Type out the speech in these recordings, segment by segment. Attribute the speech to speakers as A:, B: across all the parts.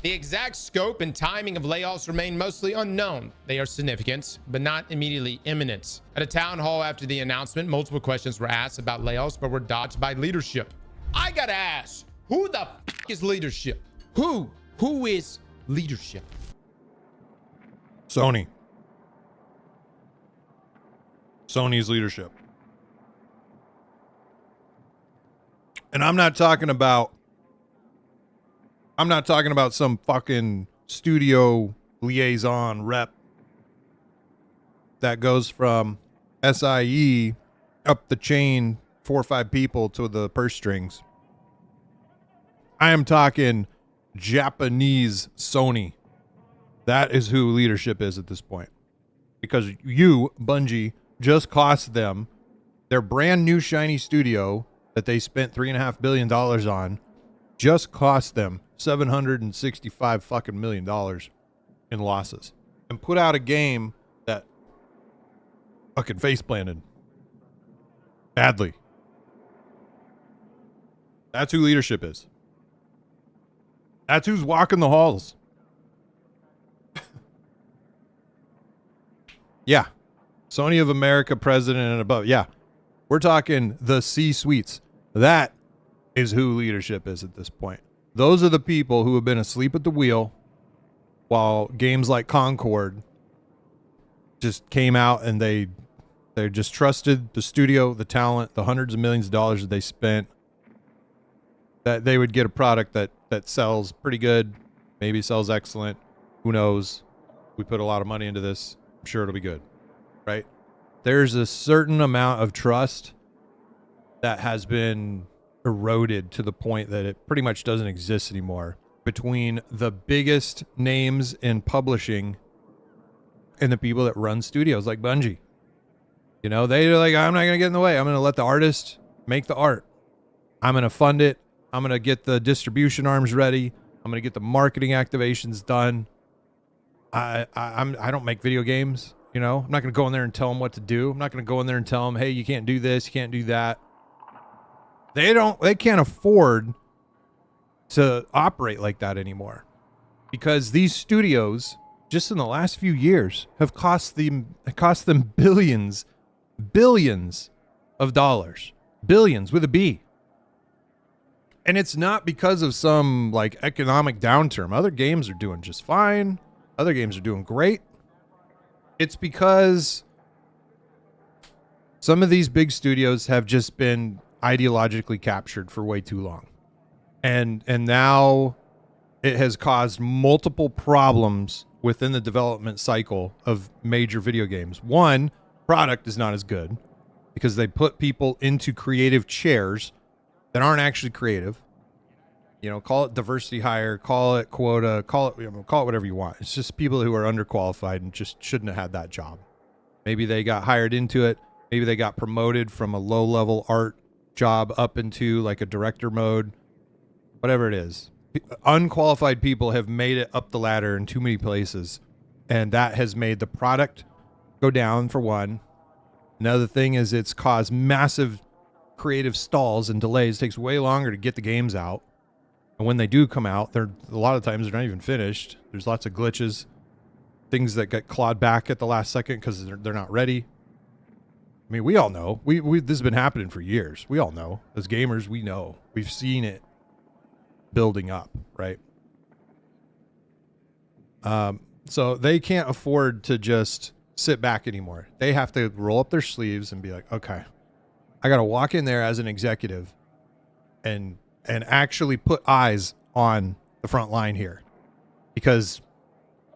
A: The exact scope and timing of layoffs remain mostly unknown. They are significant, but not immediately imminent. At a town hall after the announcement, multiple questions were asked about layoffs, but were dodged by leadership. I gotta ask, who the f is leadership? Who is leadership?
B: Sony's leadership. And I'm not talking about some fucking studio liaison rep that goes from SIE up the chain 4 or 5 people to the purse strings. I am talking Japanese Sony. That is who leadership is at this point. Because you, Bungie, just cost them their brand new shiny studio that they spent $3.5 billion on, just cost them $765 fucking million in losses, and put out a game that fucking face planted badly. That's who leadership is. That's who's walking the halls. Yeah. Sony of America president and above. Yeah. We're talking the C-suites. That is who leadership is at this point. Those are the people who have been asleep at the wheel while games like Concord just came out, and they just trusted the studio, the talent, the hundreds of millions of dollars that they spent, that they would get a product that sells pretty good, maybe sells excellent. Who knows? We put a lot of money into this. I'm sure it'll be good, right? There's a certain amount of trust that has been eroded to the point that it pretty much doesn't exist anymore between the biggest names in publishing and the people that run studios like Bungie. You know, they're like, I'm not going to get in the way. I'm going to let the artist make the art. I'm going to fund it. I'm going to get the distribution arms ready. I'm going to get the marketing activations done. I don't make video games. You know, I'm not going to go in there and tell them what to do. I'm not going to go in there and tell them, hey, you can't do this, you can't do that. They can't afford to operate like that anymore, because these studios just in the last few years have cost them billions of dollars, billions with a B. And it's not because of some like economic downturn. Other games are doing just fine. Other games are doing great. It's because some of these big studios have just been ideologically captured for way too long. And now it has caused multiple problems within the development cycle of major video games. One, product is not as good because they put people into creative chairs that aren't actually creative. You know, call it diversity hire, call it quota, call it whatever you want. It's just people who are underqualified and just shouldn't have had that job. Maybe they got hired into it. Maybe they got promoted from a low-level art job up into like a director mode. Whatever it is. Unqualified people have made it up the ladder in too many places, and that has made the product go down, for one. Another thing is it's caused massive creative stalls and delays. It takes way longer to get the games out. And when they do come out, a lot of times they're not even finished. There's lots of glitches, things that get clawed back at the last second because they're not ready. I mean, we all know. This has been happening for years. We all know. As gamers, we know. We've seen it building up, right? So they can't afford to just sit back anymore. They have to roll up their sleeves and be like, okay, I got to walk in there as an executive and actually put eyes on the front line here, because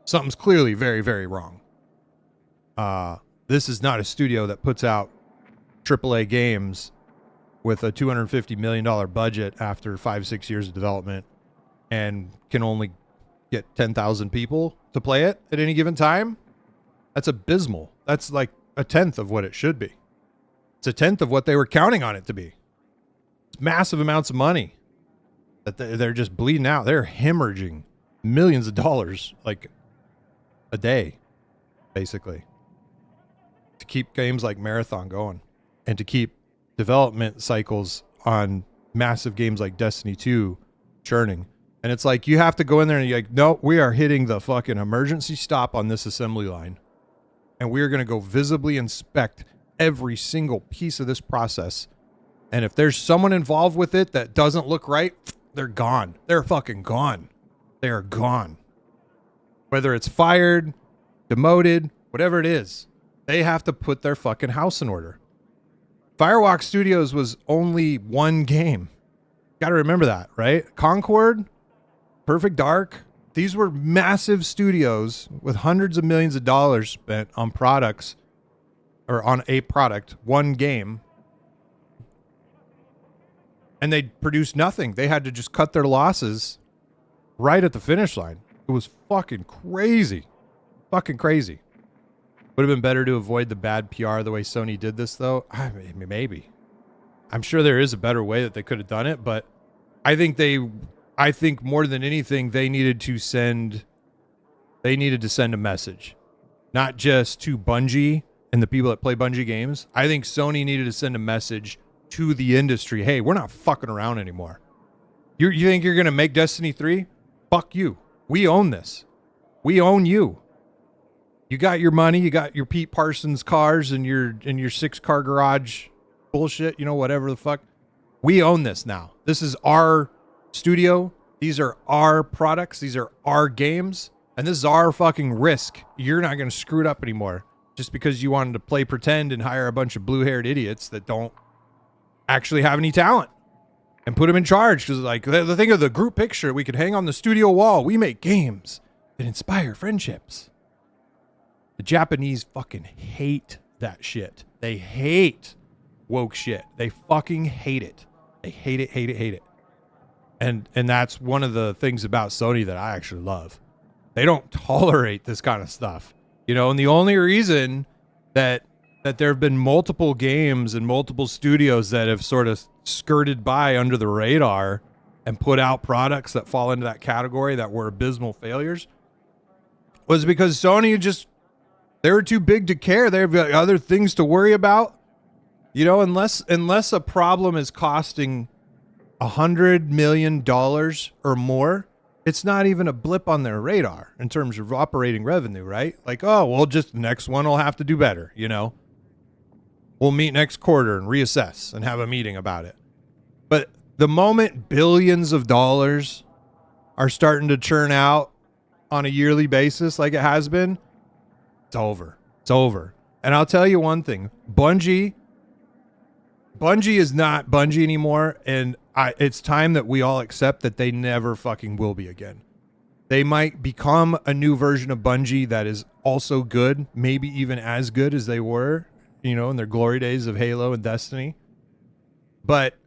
B: something's clearly very, very wrong. This is not a studio that puts out AAA games with a $250 million budget after 5-6 years of development and can only get 10,000 people to play it at any given time. That's abysmal. That's like a tenth of what it should be. It's a tenth of what they were counting on it to be. It's massive amounts of money that they're just bleeding out. They're hemorrhaging millions of dollars like a day, basically, to keep games like Marathon going and to keep development cycles on massive games like Destiny 2 churning. And it's like, you have to go in there and you're like, no, we are hitting the fucking emergency stop on this assembly line. And we're going to go visibly inspect every single piece of this process. And if there's someone involved with it that doesn't look right, they're gone. They're fucking gone. They are gone. Whether it's fired, demoted, whatever it is, they have to put their fucking house in order. Firewalk Studios was only one game. Got to remember that, right? Concord, Perfect Dark, these were massive studios with hundreds of millions of dollars spent on products, or on a product, one game. And they produced nothing. They had to just cut their losses right at the finish line. It was fucking crazy. Fucking crazy. Would have been better to avoid the bad PR the way Sony did this, though. I mean, maybe. I'm sure there is a better way that they could have done it, but I think more than anything, they needed to send a message. Not just to Bungie and the people that play Bungie games. I think Sony needed to send a message to the industry. Hey, we're not fucking around anymore. You think you're going to make Destiny 3? Fuck you. We own this. We own you. You got your money. You got your Pete Parsons cars and your 6-car garage bullshit. You know, whatever the fuck. We own this now. This is our studio. These are our products. These are our games. And this is our fucking risk. You're not going to screw it up anymore. Just because you wanted to play pretend and hire a bunch of blue-haired idiots that don't actually have any talent. And put them in charge. Because like the thing of the group picture we could hang on the studio wall. We make games that inspire friendships. The Japanese fucking hate that shit. They hate woke shit. They fucking hate it. They hate it, hate it, hate it. And that's one of the things about Sony that I actually love. They don't tolerate this kind of stuff. You know, and the only reason that there have been multiple games and multiple studios that have sort of skirted by under the radar and put out products that fall into that category that were abysmal failures was because Sony they were too big to care. They've got other things to worry about. You know, unless a problem is costing $100 million or more, it's not even a blip on their radar in terms of operating revenue, right? Like, oh, well, just the next one will have to do better, you know? We'll meet next quarter and reassess and have a meeting about it. But the moment billions of dollars are starting to churn out on a yearly basis like it has been, it's over. It's over. And I'll tell you one thing. Bungie is not Bungie anymore, and it's time that we all accept that they never fucking will be again. They might become a new version of Bungie that is also good, maybe even as good as they were, you know, in their glory days of Halo and Destiny. But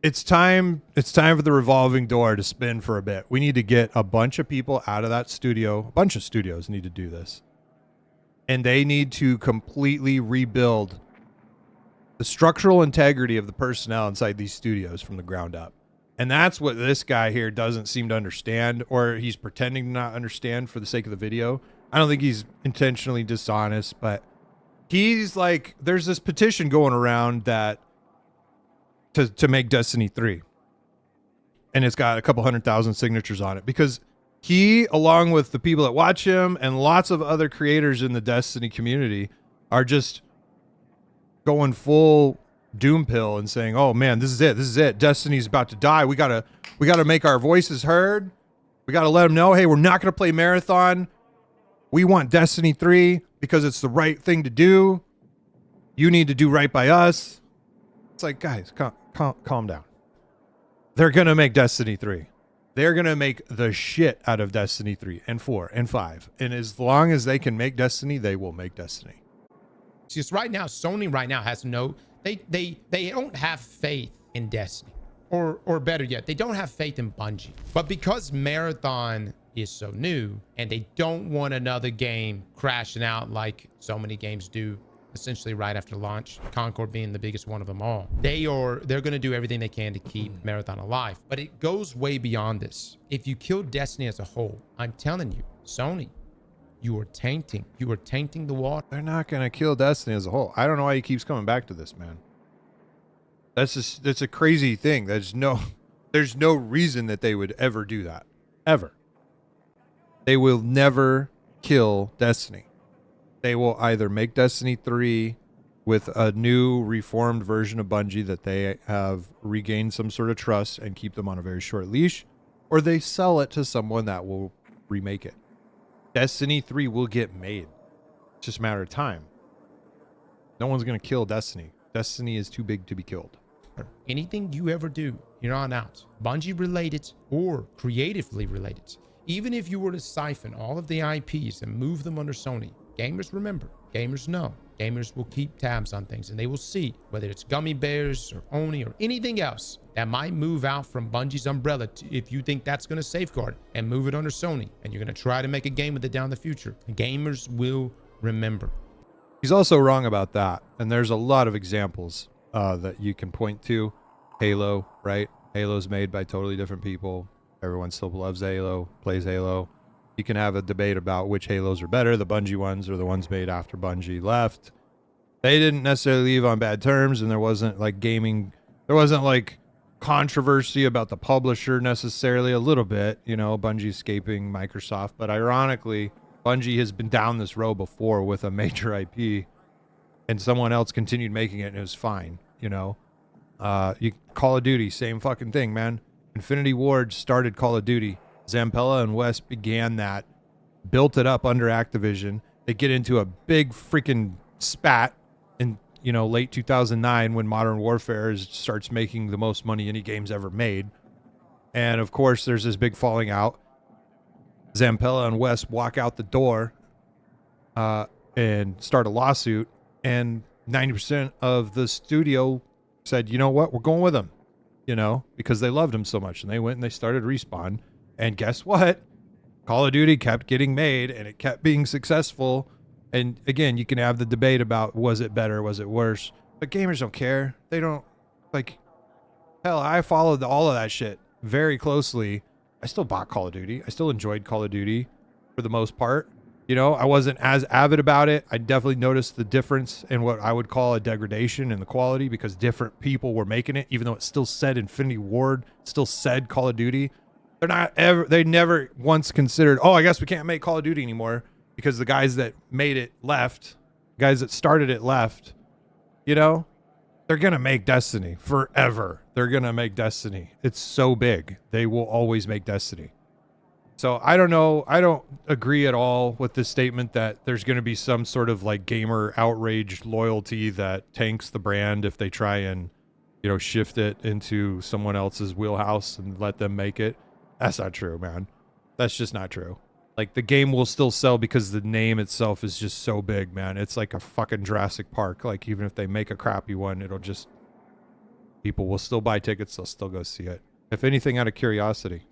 B: it's time for the revolving door to spin for a bit. We need to get a bunch of people out of that studio. A bunch of studios need to do this. And they need to completely rebuild the structural integrity of the personnel inside these studios from the ground up. And that's what this guy here doesn't seem to understand, or he's pretending to not understand for the sake of the video. I don't think he's intentionally dishonest, but he's like, there's this petition going around that to make Destiny 3. And it's got a couple 100,000 signatures on it because he, along with the people that watch him and lots of other creators in the Destiny community, are just going full Doompill and saying, "Oh man, this is it. This is it. Destiny's about to die. We gotta make our voices heard. We gotta let them know, hey, we're not gonna play Marathon. We want Destiny 3 because it's the right thing to do. You need to do right by us." It's like, guys, calm down. They're gonna make Destiny 3. They're going to make the shit out of Destiny 3 and 4 and 5. And as long as they can make Destiny, they will make Destiny.
A: Just right now, Sony right now has they don't have faith in Destiny. Or better yet, they don't have faith in Bungie. But because Marathon is so new and they don't want another game crashing out like so many games do essentially right after launch, Concord being the biggest one of them all, they're going to do everything they can to keep Marathon alive. But it goes way beyond this. If you kill Destiny as a whole, I'm telling you, Sony, you are tainting the water.
B: They're not going to kill Destiny as a whole. I don't know why he keeps coming back to this, man. That's a crazy thing. There's no reason that they would ever do that. Ever. They will never kill Destiny. They will either make Destiny 3 with a new reformed version of Bungie that they have regained some sort of trust and keep them on a very short leash, or they sell it to someone that will remake it. Destiny 3 will get made. It's just a matter of time. No one's going to kill Destiny. Destiny is too big to be killed.
A: Anything you ever do, you're on out, Bungie related or creatively related, even if you were to siphon all of the IPs and move them under Sony, gamers remember, gamers know, gamers will keep tabs on things and they will see whether it's Gummy Bears or Oni or anything else that might move out from Bungie's umbrella if you think that's going to safeguard and move it under Sony and you're going to try to make a game with it down the future. Gamers will remember.
B: He's also wrong about that. And there's a lot of examples that you can point to. Halo, right? Halo's made by totally different people. Everyone still loves Halo, plays Halo. You can have a debate about which Halos are better, the Bungie ones or the ones made after Bungie left. They didn't necessarily leave on bad terms, and there wasn't like controversy about the publisher necessarily. A little bit, Bungie escaping Microsoft, but ironically, Bungie has been down this road before with a major IP, and someone else continued making it, and it was fine. Call of Duty, same fucking thing, man. Infinity Ward started Call of Duty. Zampella and West began that, built it up under Activision. They get into a big freaking spat in late 2009 when Modern Warfare starts making the most money any game's ever made, and of course there's this big falling out. Zampella and West walk out the door and start a lawsuit, and 90% of the studio said, you know what, we're going with him, because they loved him so much, and they went and they started Respawn. And guess what? Call of Duty kept getting made, and it kept being successful. And again, you can have the debate about, was it better, was it worse? But gamers don't care. They don't, hell, I followed all of that shit very closely. I still bought Call of Duty. I still enjoyed Call of Duty for the most part. I wasn't as avid about it. I definitely noticed the difference in what I would call a degradation in the quality, because different people were making it, even though it still said Infinity Ward, still said Call of Duty. They never once considered, I guess we can't make Call of Duty anymore because the guys that made it left, guys that started it left. They're going to make Destiny forever. They're going to make Destiny. It's so big. They will always make Destiny. So I don't know. I don't agree at all with the statement that there's going to be some sort of gamer outrage loyalty that tanks the brand if they try and, shift it into someone else's wheelhouse and let them make it. That's not true, man. That's just not true. The game will still sell because the name itself is just so big, man. It's like a fucking Jurassic Park. Even if they make a crappy one, people will still buy tickets. They'll still go see it. If anything, out of curiosity.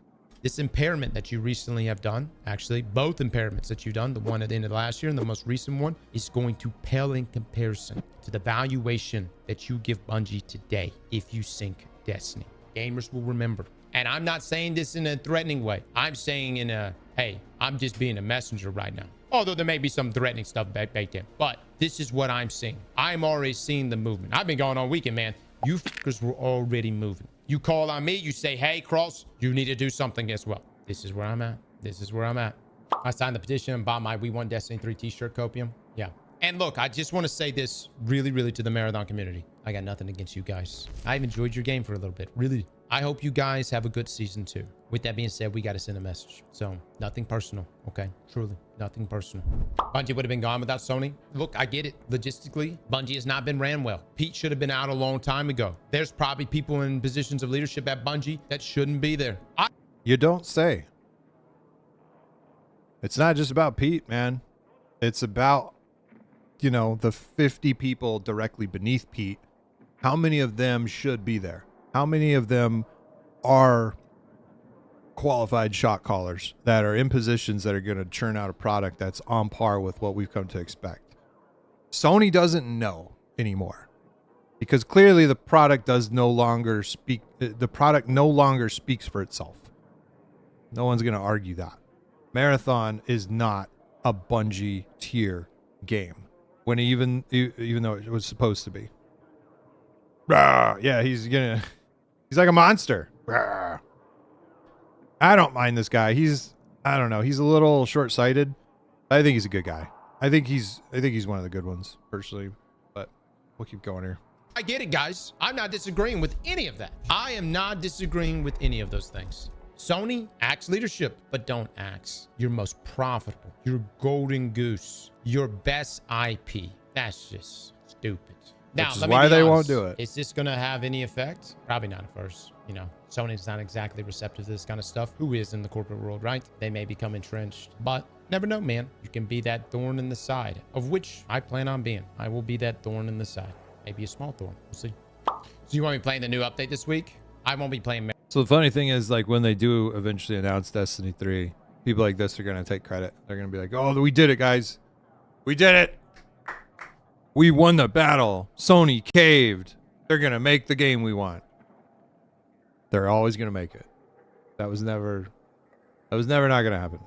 A: This impairment that you recently have done, actually, both impairments that you've done, the one at the end of last year and the most recent one, is going to pale in comparison to the valuation that you give Bungie today if you sink Destiny. Gamers will remember. And I'm not saying this in a threatening way. I'm saying in a, hey, I'm just being a messenger right now. Although there may be some threatening stuff baked in. But this is what I'm seeing. I'm already seeing the movement. I've been going on weekend, man. You fuckers were already moving. You call on me, you say, hey, Cross, you need to do something as well. This is where I'm at. This is where I'm at. I signed the petition and bought my We Won Destiny 3 t-shirt copium. Yeah. And look, I just want to say this really, really to the Marathon community. I got nothing against you guys. I've enjoyed your game for a little bit. Really. I hope you guys have a good season too. With that being said, we got to send a message. So nothing personal. Okay. Truly nothing personal. Bungie would have been gone without Sony. Look, I get it. Logistically, Bungie has not been ran well. Pete should have been out a long time ago. There's probably people in positions of leadership at Bungie that shouldn't be there.
B: You don't say. It's not just about Pete, man. It's about, the 50 people directly beneath Pete. How many of them should be there? How many of them are qualified shot callers that are in positions that are going to churn out a product that's on par with what we've come to expect? Sony doesn't know anymore because clearly the product no longer speaks for itself. No one's going to argue that. Marathon is not a Bungie tier game when even though it was supposed to be. Yeah, he's gonna He's like a monster. Rawr. I don't mind this guy. I don't know. He's a little short-sighted. I think he's a good guy. I think he's one of the good ones, personally. But we'll keep going here.
A: I get it, guys. I'm not disagreeing with any of that. I am not disagreeing with any of those things. Sony, axe leadership, but don't axe your most profitable, your golden goose, your best IP. That's just stupid. Now,
B: Which is why they won't do it.
A: Is this going to have any effect? Probably not at first. You know, Sony's not exactly receptive to this kind of stuff. Who is in the corporate world, right? They may become entrenched, but never know, man. You can be that thorn in the side, of which I plan on being. I will be that thorn in the side. Maybe a small thorn. We'll see. So you want me playing the new update this week? I won't be playing.
B: So the funny thing is, like, when they do eventually announce Destiny 3, people like this are going to take credit. They're going to be like, oh, we did it, guys. We did it. We won the battle. Sony caved. They're going to make the game we want. They're always going to make it. That was never not going to happen.